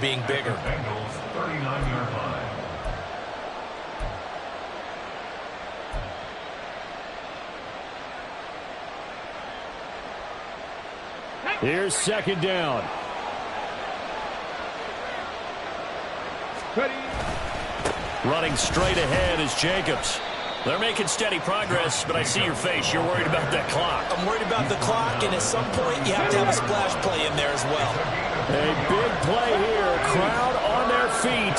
being bigger. Bengals 39-yard line. Here's second down. Running straight ahead is Jacobs. They're making steady progress, but I see your face. You're worried about that clock. I'm worried about the clock, and at some point, you have to have a splash play in there as well. A big play here. Crowd on their feet.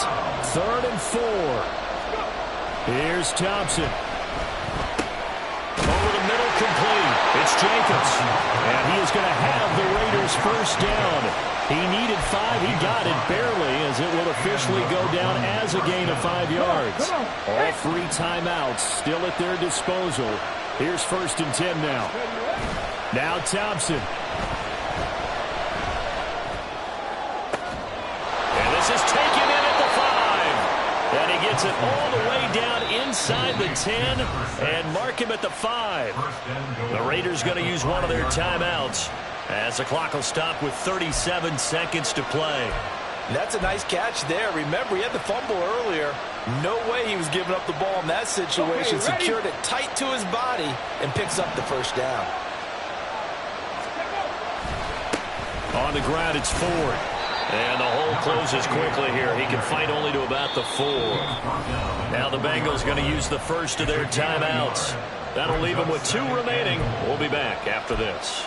3rd and 4. Here's Thompson. Over the middle, complete. It's Jacobs. And he is going to have the Raiders first down. He needed 5. He got it barely, as it will officially go down as a gain of 5 yards. All 3 timeouts still at their disposal. Here's 1st and 10 now. Now Thompson. And this is taken in at the 5. And he gets it all the way down inside the 10 and mark him at the 5. The Raiders going to use one of their timeouts, as the clock will stop with 37 seconds to play. That's a nice catch there. Remember, he had the fumble earlier. No way he was giving up the ball in that situation. Secured it tight to his body and picks up the first down. On the ground, it's Ford. And the hole closes quickly here. He can fight only to about the 4. Now the Bengals going to use the first of their timeouts. That'll leave them with 2 remaining. We'll be back after this.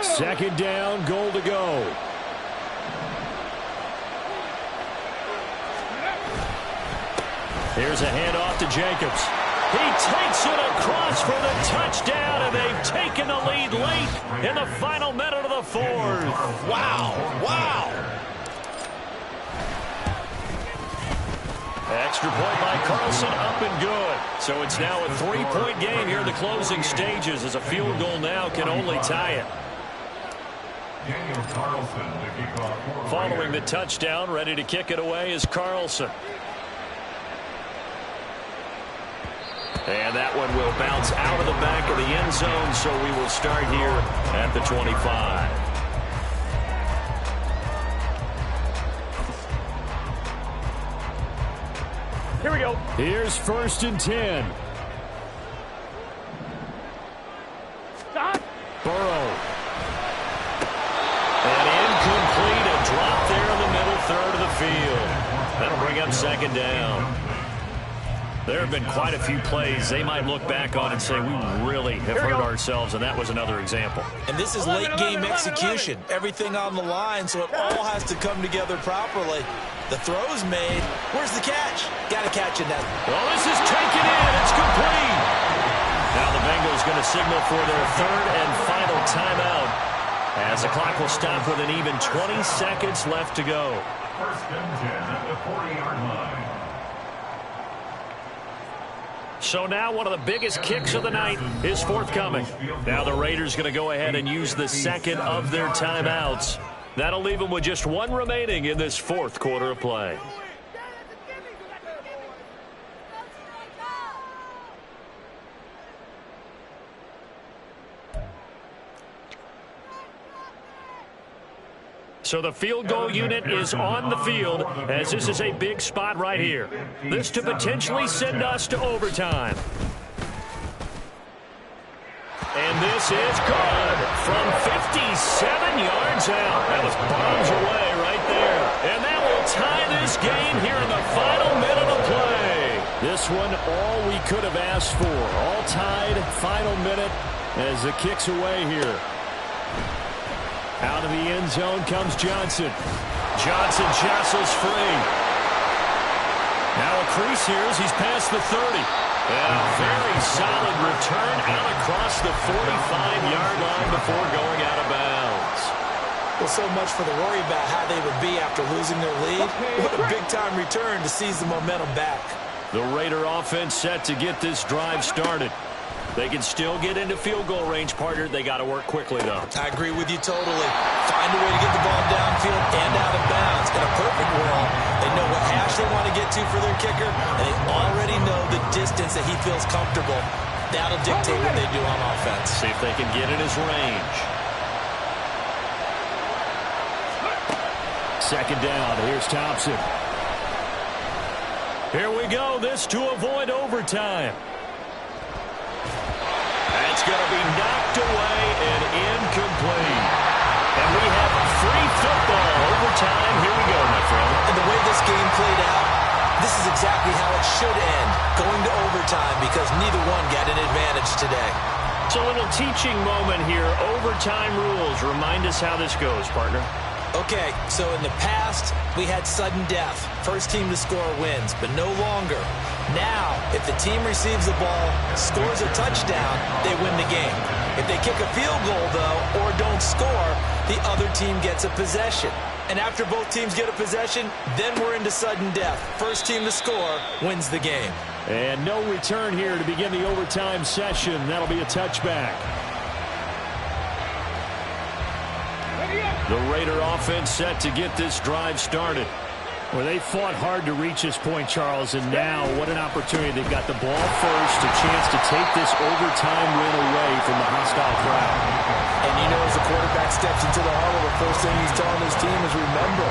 Second down, goal to go. Here's a handoff to Jacobs. He takes it across for the touchdown, and they've taken the lead late in the final minute of the 4th. Wow, wow. Extra point by Carlson, up and good. So it's now a 3-point game here in the closing stages, as a field goal now can only tie it. Following the touchdown, ready to kick it away is Carlson. And that one will bounce out of the back of the end zone, so we will start here at the 25. Here we go. Here's 1st and 10. Stop. Burrow. And incomplete, a drop there in the middle 3rd of the field. That'll bring up 2nd down. There have been quite a few plays they might look back on and say, we really have hurt ourselves, and that was another example. And this is late-game execution. Everything on the line, so it all has to come together properly. The throw's made. Where's the catch? Got to catch it now. Well, this is taken in. It's complete. Now the Bengals going to signal for their 3rd and final timeout, as the clock will stop with an even 20 seconds left to go. 1st and 10 at the 40-yard line. So now one of the biggest kicks of the night is forthcoming. Now the Raiders going to go ahead and use the 2nd of their timeouts. That'll leave them with just 1 remaining in this 4th quarter of play. So the field goal unit is on the field, as this is a big spot right here. This to potentially send us to overtime. And this is good from 57 yards out. That was bombs away right there. And that will tie this game here in the final minute of play. This one, all we could have asked for. All tied, final minute as it kicks away here. Out of the end zone comes Johnson. Johnson jostles free. Now a crease here as he's past the 30. And a very solid return out across the 45-yard line before going out of bounds. Well, so much for the worry about how they would be after losing their lead. What a big-time return to seize the momentum back. The Raider offense set to get this drive started. They can still get into field goal range, partner. They got to work quickly, though. I agree with you totally. Find a way to get the ball downfield and out of bounds. In a perfect world, they know what hash they want to get to for their kicker, and they already know the distance that he feels comfortable. That'll dictate what they do on offense. See if they can get in his range. Second down. Here's Thompson. Here we go. This to avoid overtime. That's going to be knocked away and incomplete. And we have free football. Overtime. Here we go, my friend. And the way this game played out, this is exactly how it should end. Going to overtime because neither one got an advantage today. It's a little teaching moment here. Overtime rules. Remind us how this goes, partner. Okay, so in the past, we had sudden death. First team to score wins, but no longer. Now, if the team receives the ball, scores a touchdown, they win the game. If they kick a field goal, though, or don't score, the other team gets a possession. And after both teams get a possession, then we're into sudden death. First team to score wins the game. And no return here to begin the overtime session. That'll be a touchback. The Raider offense set to get this drive started. Well, they fought hard to reach this point, Charles, and now what an opportunity. They've got the ball first, a chance to take this overtime win away from the hostile crowd. And you know, as the quarterback steps into the huddle, the first thing he's telling his team is, remember,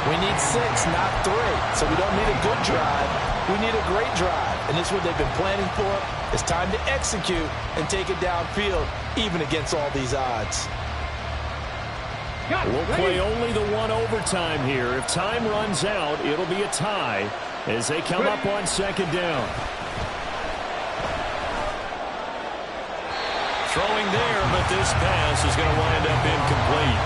we need 6, not 3. So we don't need a good drive. We need a great drive. And this is what they've been planning for. It's time to execute and take it downfield, even against all these odds. We'll play only the one overtime here. If time runs out, it'll be a tie as they come up on second down. Throwing there, but this pass is going to wind up incomplete.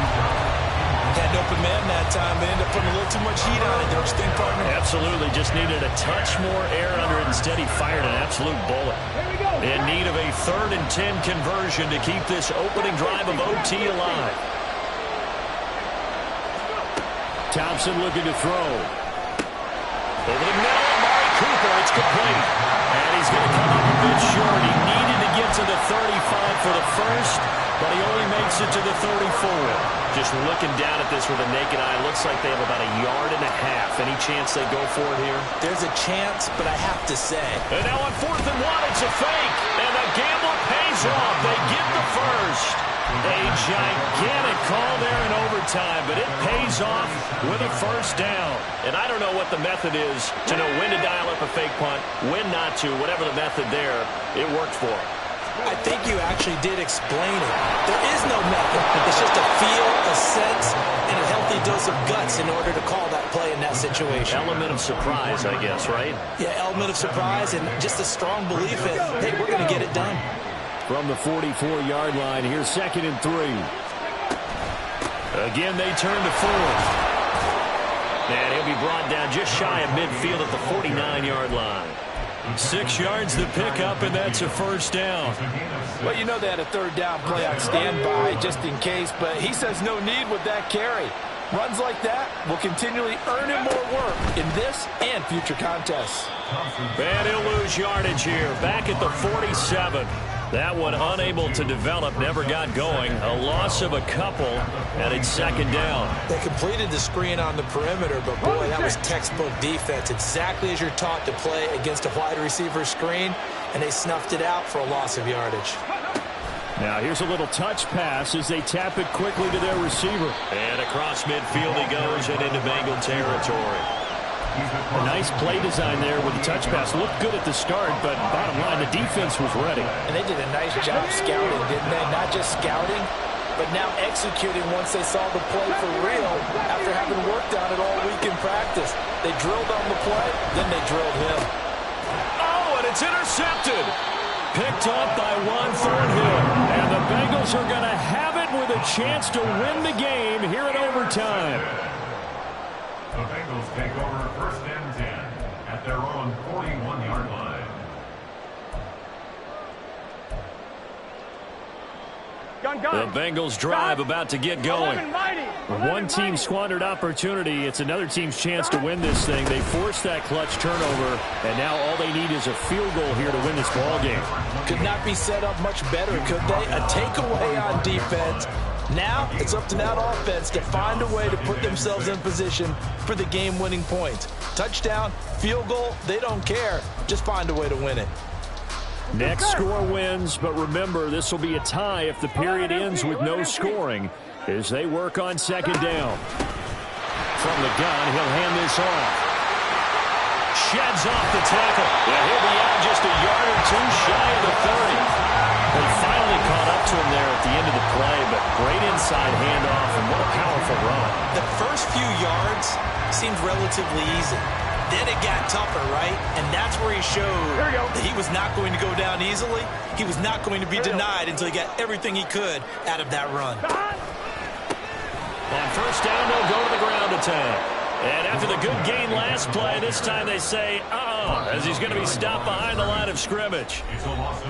Had an open man that time. They ended up putting a little too much heat on it, don't you think, partner? Absolutely. Just needed a touch more air under it. Instead, he fired an absolute bullet. In need of a 3rd and 10 conversion to keep this opening drive of OT alive. Thompson looking to throw. Over the middle, Amari Cooper, it's complete. And he's going to come up a bit short. He needed to get to the 35 for the first, but he only makes it to the 34. Just looking down at this with a naked eye, looks like they have about 1.5 yards. Any chance they go for it here? There's a chance, but I have to say. And now on 4th and 1, it's a fake. And the gamble pays off. They get the first. A gigantic call there in overtime, but it pays off with a first down. And I don't know what the method is to know when to dial up a fake punt, when not to, whatever the method there, it worked for him. I think you actually did explain it. There is no method. It's just a feel, a sense, and a healthy dose of guts in order to call that play in that situation. Element of surprise, I guess, right? Yeah, element of surprise and just a strong belief that, hey, we're going to get it done. From the 44-yard line, here's 2nd and 3. Again, they turn to 4th. And he'll be brought down just shy of midfield at the 49-yard line. 6 yards to pick up, and that's a first down. Well, you know they had a 3rd down play on standby just in case, but he says no need with that carry. Runs like that will continually earn him more work in this and future contests. And he'll lose yardage here, back at the 47. That one unable to develop, never got going. A loss of a couple, and it's 2nd down. They completed the screen on the perimeter, but boy, that was textbook defense. Exactly as you're taught to play against a wide receiver screen, and they snuffed it out for a loss of yardage. Now here's a little touch pass as they tap it quickly to their receiver. And across midfield he goes and into Bengal territory. A nice play design there with the touch pass. Looked good at the start, but bottom line, the defense was ready. And they did a nice job scouting, didn't they? Not just scouting, but now executing once they saw the play for real after having worked on it all week in practice. They drilled on the play, then they drilled him. Oh, and it's intercepted. Picked up by Juan Thornhill. And the Bengals are going to have it with a chance to win the game here in overtime. The Bengals take over 1st and 10 at their own 41-yard line. The Bengals drive about to get going. One team squandered opportunity. It's another team's chance to win this thing. They forced that clutch turnover, and now all they need is a field goal here to win this ball game. Could not be set up much better, could they? A takeaway on defense. Now it's up to that offense to find a way to put themselves in position for the game-winning points. Touchdown, field goal, they don't care. Just find a way to win it. Next score wins, but remember, this will be a tie if the period ends with no scoring as they work on second down. From the gun, he'll hand this off. Sheds off the tackle. Yeah, he'll be out just a yard or two shy of the 30. They finally caught up to him there at the end of the play, but great inside handoff, and what a powerful run. The first few yards seemed relatively easy. Then it got tougher, right? And that's where he showed that he was not going to go down easily. He was not going to be denied until he got everything he could out of that run. On first down, they'll go to the ground attack. And after the good gain last play, this time they say, as he's going to be stopped behind the line of scrimmage.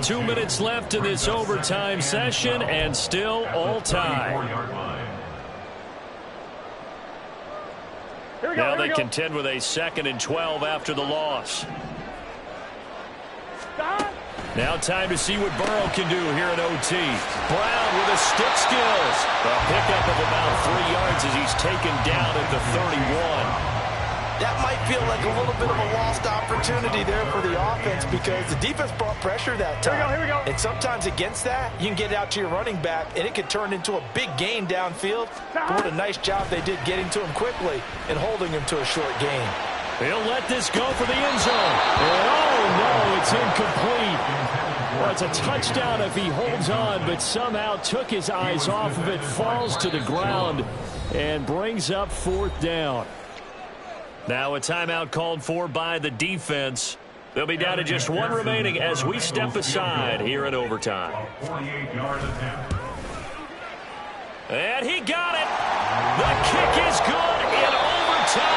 2 minutes left in this overtime session, and still all tied. Now they contend with a 2nd and 12 after the loss. Now time to see what Burrow can do here at OT. Brown with the stick skills. A pickup of about 3 yards as he's taken down at the 31. That might feel like a little bit of a lost opportunity there for the offense because the defense brought pressure that time. Here we go. And sometimes against that, you can get out to your running back, and it could turn into a big gain downfield. But what a nice job they did getting to him quickly and holding him to a short gain. He'll let this go for the end zone. Oh, no, it's incomplete. Well, it's a touchdown if he holds on, but somehow took his eyes off of it, falls to the ground, and brings up 4th down. Now a timeout called for by the defense. They'll be down to just 1 remaining as we step aside here in overtime. And he got it. The kick is good in overtime.